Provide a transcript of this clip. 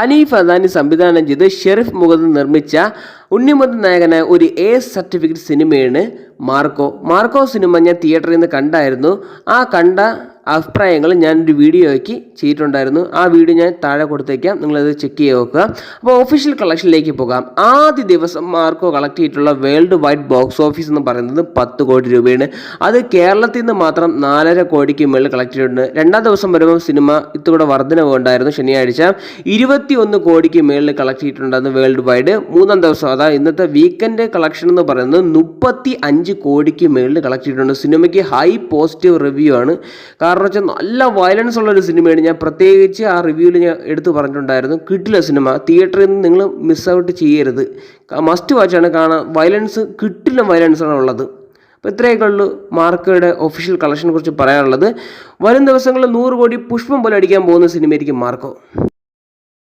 ഹനീഫ് അദാനി സംവിധാനം ചെയ്ത് ഷെരീഫ് മുഹമ്മദ് നിർമ്മിച്ച ഉണ്ണിമുത്ത് നായകനായ ഒരു സർട്ടിഫിക്കറ്റ് സിനിമയാണ് മാർക്കോ സിനിമ ഞാൻ തിയേറ്ററിൽ നിന്ന് കണ്ടായിരുന്നു. ആ കണ്ട അഭിപ്രായങ്ങൾ ഞാനൊരു വീഡിയോ ആക്കി ചെയ്തിട്ടുണ്ടായിരുന്നു. ആ വീഡിയോ ഞാൻ താഴെ കൊടുത്തേക്കാം, നിങ്ങളത് ചെക്ക് ചെയ്ത് നോക്കുക. അപ്പോൾ ഒഫീഷ്യൽ കളക്ഷനിലേക്ക് പോകാം. ആദ്യ ദിവസം മാർക്കോ കളക്ട് ചെയ്തിട്ടുള്ള വേൾഡ് വൈഡ് ബോക്സ് ഓഫീസ് എന്ന് പറയുന്നത് 10 കോടി രൂപയാണ്. അത് കേരളത്തിൽ നിന്ന് മാത്രം 4.5 കോടിക്ക് മേളിൽ കളക്ട് ചെയ്തിട്ടുണ്ട്. രണ്ടാം ദിവസം വരുമ്പോൾ സിനിമ ഇത്തിലൂടെ വർധനവ് ഉണ്ടായിരുന്നു. ശനിയാഴ്ച 21 കോടിക്ക് മേളിൽ കളക്ട് ചെയ്തിട്ടുണ്ടായിരുന്നു വേൾഡ് വൈഡ്. മൂന്നാം ദിവസം അതായത് ഇന്നത്തെ വീക്കെൻഡ് കളക്ഷൻ എന്ന് പറയുന്നത് 35 കോടിക്ക് മേളിൽ കളക്ട് ചെയ്തിട്ടുണ്ട്. സിനിമയ്ക്ക് ഹൈ പോസിറ്റീവ് റിവ്യൂ ആണ്. കാരണം വെച്ചാൽ നല്ല വയലൻസ് ഉള്ളൊരു സിനിമയാണ്. ഞാൻ പ്രത്യേകിച്ച് ആ റിവ്യൂവിൽ ഞാൻ എടുത്തു പറഞ്ഞിട്ടുണ്ടായിരുന്നു, കിട്ടില്ല സിനിമ, തിയേറ്ററിൽ നിന്ന് നിങ്ങൾ മിസ് ഔട്ട് ചെയ്യരുത്, മസ്റ്റ് വാച്ചാണ് കാണാൻ. കിട്ടില്ല വയലൻസാണ് ഉള്ളത്. അപ്പോൾ ഇത്രയൊക്കെ ഉള്ളൂ മാർക്കോയുടെ ഒഫീഷ്യൽ കളക്ഷനെ കുറിച്ച് പറയാനുള്ളത്. വരും ദിവസങ്ങളിൽ 100 കോടി പുഷ്പം പോലെ അടിക്കാൻ പോകുന്ന സിനിമയായിരിക്കും മാർക്കോ.